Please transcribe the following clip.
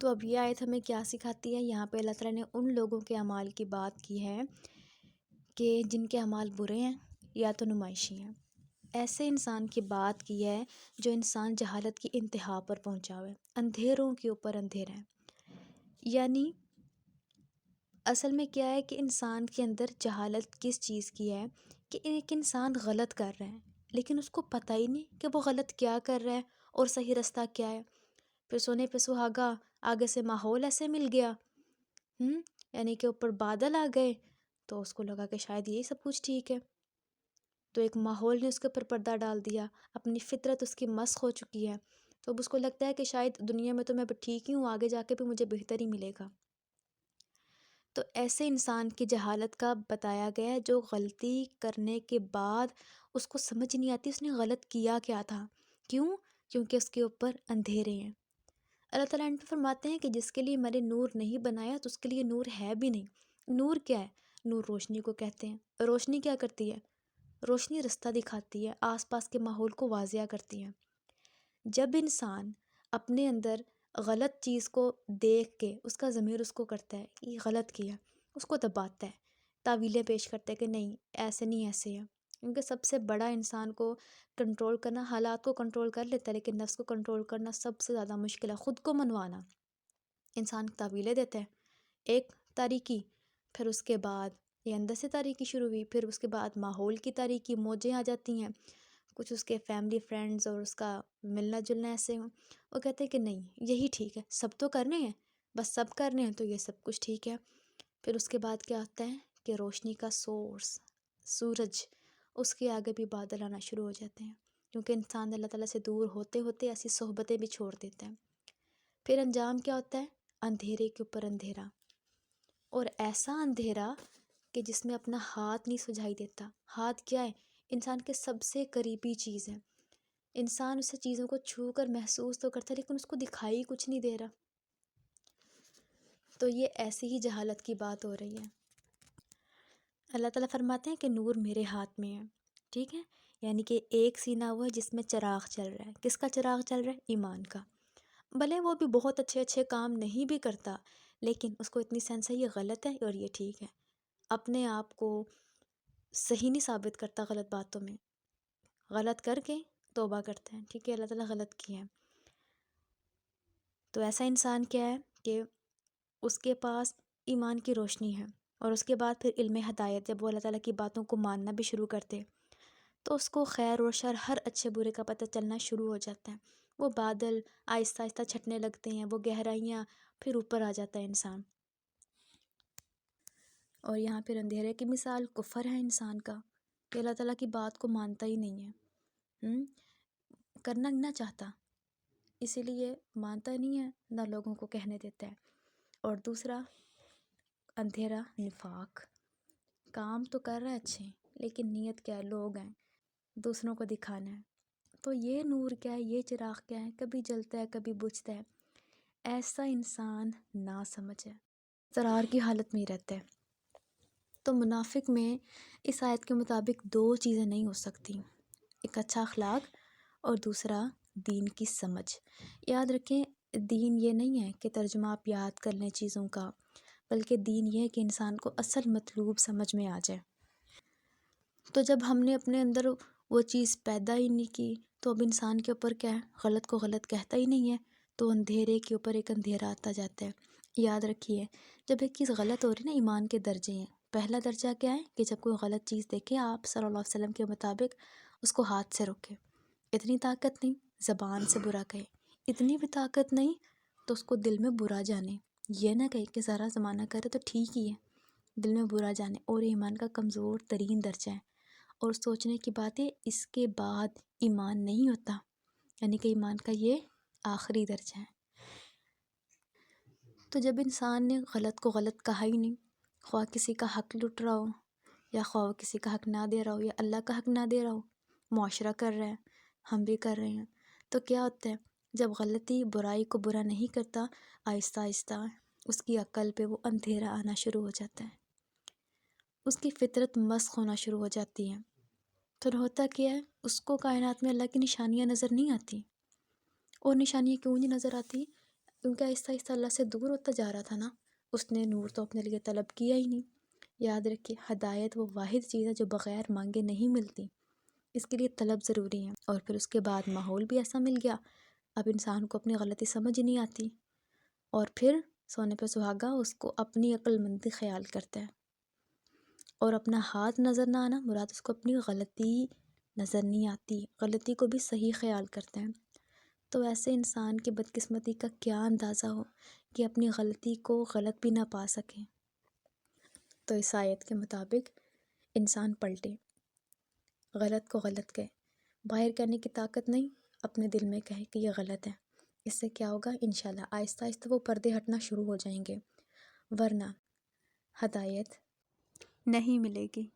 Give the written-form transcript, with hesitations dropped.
تو اب یہ آیت ہمیں کیا سکھاتی ہے؟ یہاں پہ اللہ تعالیٰ نے ان لوگوں کے اعمال کی بات کی ہے کہ جن کے اعمال برے ہیں یا تو نمائشی ہیں۔ ایسے انسان کی بات کی ہے جو انسان جہالت کی انتہا پر پہنچا ہوا ہے، اندھیروں کے اوپر اندھیرا ہے۔ یعنی اصل میں کیا ہے کہ انسان کے اندر جہالت کس چیز کی ہے کہ ایک انسان غلط کر رہا ہے لیکن اس کو پتہ ہی نہیں کہ وہ غلط کیا کر رہا ہے اور صحیح رستہ کیا ہے۔ پھر سونے پہ سہاگا، آگے سے ماحول ایسے مل گیا، یعنی کہ اوپر بادل آ گئے تو اس کو لگا کہ شاید یہی سب کچھ ٹھیک ہے، تو ایک ماحول نے اس کے اوپر پردہ ڈال دیا، اپنی فطرت اس کی مسخ ہو چکی ہے، تو اب اس کو لگتا ہے کہ شاید دنیا میں تو میں ٹھیک ہی ہوں، آگے جا کے بھی مجھے بہتر ہی ملے گا۔ تو ایسے انسان کی جہالت کا بتایا گیا ہے جو غلطی کرنے کے بعد اس کو سمجھ نہیں آتی اس نے غلط کیا کیا تھا۔ کیوں؟ کیونکہ اس کے اوپر اندھیرے ہیں۔ اللہ تعالیٰ ان پہ فرماتے ہیں کہ جس کے لیے میں نے نور نہیں بنایا تو اس کے لیے نور ہے بھی نہیں۔ نور کیا ہے؟ نور روشنی کو کہتے ہیں۔ روشنی کیا کرتی ہے؟ روشنی رستہ دکھاتی ہے، آس پاس کے ماحول کو واضح کرتی ہے۔ جب انسان اپنے اندر غلط چیز کو دیکھ کے اس کا ضمیر اس کو کرتا ہے کہ یہ غلط کیا، اس کو دباتا ہے، تعویلیں پیش کرتا ہے کہ نہیں ایسے نہیں ایسے ہے، کیونکہ سب سے بڑا انسان کو کنٹرول کرنا، حالات کو کنٹرول کر لیتا ہے لیکن نفس کو کنٹرول کرنا سب سے زیادہ مشکل ہے۔ خود کو منوانا، انسان تعویلیں دیتا ہے، ایک تاریکی، پھر اس کے بعد یہ اندر سے تاریکی شروع ہوئی، پھر اس کے بعد ماحول کی تاریکی، موجیں آ جاتی ہیں، کچھ اس کے فیملی فرینڈز اور اس کا ملنا جلنا ایسے ہوں، وہ کہتے ہیں کہ نہیں یہی ٹھیک ہے، سب تو کرنے ہیں، بس سب کرنے ہیں تو یہ سب کچھ ٹھیک ہے۔ پھر اس کے بعد کیا ہوتا ہے کہ روشنی کا سورس سورج، اس کے آگے بھی بادل آنا شروع ہو جاتے ہیں، کیونکہ انسان اللہ تعالیٰ سے دور ہوتے ہوتے ایسی صحبتیں بھی چھوڑ دیتے ہیں۔ پھر انجام کیا ہوتا ہے؟ اندھیرے کے اوپر اندھیرا، اور ایسا اندھیرا کہ جس میں اپنا ہاتھ نہیں سجھائی دیتا۔ ہاتھ کیا ہے؟ انسان کے سب سے قریبی چیز ہے، انسان اسے چیزوں کو چھو کر محسوس تو کرتا ہے لیکن اس کو دکھائی کچھ نہیں دے رہا۔ تو یہ ایسی ہی جہالت کی بات ہو رہی ہے۔ اللہ تعالیٰ فرماتے ہیں کہ نور میرے ہاتھ میں ہے، ٹھیک ہے، یعنی کہ ایک سینہ وہ ہے جس میں چراغ چل رہا ہے۔ کس کا چراغ چل رہا ہے؟ ایمان کا۔ بھلے وہ بھی بہت اچھے اچھے کام نہیں بھی کرتا لیکن اس کو اتنی سینس ہے یہ غلط ہے اور یہ ٹھیک ہے، اپنے آپ کو صحیح نہیں ثابت کرتا غلط باتوں میں، غلط کر کے توبہ کرتا ہے، ٹھیک ہے، اللہ تعالیٰ غلط کیا ہے۔ تو ایسا انسان کیا ہے کہ اس کے پاس ایمان کی روشنی ہے، اور اس کے بعد پھر علم ہدایت، جب وہ اللہ تعالیٰ کی باتوں کو ماننا بھی شروع کرتے تو اس کو خیر و شر ہر اچھے برے کا پتہ چلنا شروع ہو جاتا ہے۔ وہ بادل آہستہ آہستہ چھٹنے لگتے ہیں، وہ گہرائیاں، پھر اوپر آ جاتا ہے انسان۔ اور یہاں پھر اندھیرے کی مثال کفر ہے انسان کا، کہ اللہ تعالیٰ کی بات کو مانتا ہی نہیں ہے، کرنا نہ چاہتا، اسی لیے مانتا نہیں ہے، نہ لوگوں کو کہنے دیتا ہے۔ اور دوسرا اندھیرا نفاق، کام تو کر رہا ہے اچھے لیکن نیت کیا ہے؟ لوگ ہیں، دوسروں کو دکھانا ہے۔ تو یہ نور کیا ہے؟ یہ چراغ کیا ہے؟ کبھی جلتا ہے کبھی بجھتا ہے۔ ایسا انسان نہ سمجھ ہے، ضرار کی حالت میں ہی رہتا ہے۔ تو منافق میں اس آیت کے مطابق دو چیزیں نہیں ہو سکتی، ایک اچھا اخلاق اور دوسرا دین کی سمجھ۔ یاد رکھیں دین یہ نہیں ہے کہ ترجمہ آپ یاد کر لیں چیزوں کا، بلکہ دین یہ ہے کہ انسان کو اصل مطلوب سمجھ میں آ جائے۔ تو جب ہم نے اپنے اندر وہ چیز پیدا ہی نہیں کی تو اب انسان کے اوپر کیا ہے؟ غلط کو غلط کہتا ہی نہیں ہے، تو اندھیرے کے اوپر ایک اندھیرا آتا جاتا ہے۔ یاد رکھیے جب ایک چیز غلط ہو رہی ہے نا، ایمان کے درجے ہیں۔ پہلا درجہ کیا ہے کہ جب کوئی غلط چیز دیکھے آپ صلی اللہ علیہ وسلم کے مطابق اس کو ہاتھ سے روکے، اتنی طاقت نہیں زبان سے برا کہے، اتنی بھی طاقت نہیں تو اس کو دل میں برا جانے، یہ نہ کہے کہ ذرا زمانہ کرے تو ٹھیک ہی ہے، دل میں برا جانے، اور ایمان کا کمزور ترین درجہ ہے۔ اور سوچنے کی بات ہے اس کے بعد ایمان نہیں ہوتا، یعنی کہ ایمان کا یہ آخری درجہ ہے۔ تو جب انسان نے غلط کو غلط کہا ہی نہیں، خواہ کسی کا حق لٹ رہا ہو یا خواہ کسی کا حق نہ دے رہا ہو یا اللہ کا حق نہ دے رہا ہو، معاشرہ کر رہا ہے، ہم بھی کر رہے ہیں، تو کیا ہوتا ہے جب غلطی برائی کو برا نہیں کرتا، آہستہ آہستہ اس کی عقل پہ وہ اندھیرا آنا شروع ہو جاتا ہے، اس کی فطرت مسخ ہونا شروع ہو جاتی ہے۔ پھر ہوتا کیا ہے؟ اس کو کائنات میں اللہ کی نشانیاں نظر نہیں آتی، اور نشانیاں کیوں نہیں نظر آتی؟ کیونکہ آہستہ آہستہ اللہ سے دور ہوتا جا رہا تھا نا، اس نے نور تو اپنے لیے طلب کیا ہی نہیں۔ یاد رکھیے، ہدایت وہ واحد چیز ہے جو بغیر مانگے نہیں ملتی، اس کے لیے طلب ضروری ہے۔ اور پھر اس کے بعد ماحول بھی ایسا مل گیا، اب انسان کو اپنی غلطی سمجھ ہی نہیں آتی، اور پھر سونے پہ سہاگا اس کو اپنی عقل مندی خیال کرتا ہے، اور اپنا ہاتھ نظر نہ آنا مراد اس کو اپنی غلطی نظر نہیں آتی، غلطی کو بھی صحیح خیال کرتے ہیں۔ تو ایسے انسان کی بدقسمتی کا کیا اندازہ ہو کہ اپنی غلطی کو غلط بھی نہ پا سکے۔ تو اس آیت کے مطابق انسان پلٹے، غلط کو غلط کہے، باہر کرنے کی طاقت نہیں، اپنے دل میں کہے کہ یہ غلط ہے۔ اس سے کیا ہوگا؟ انشاءاللہ آہستہ آہستہ وہ پردے ہٹنا شروع ہو جائیں گے، ورنہ ہدایت نہیں ملے گی۔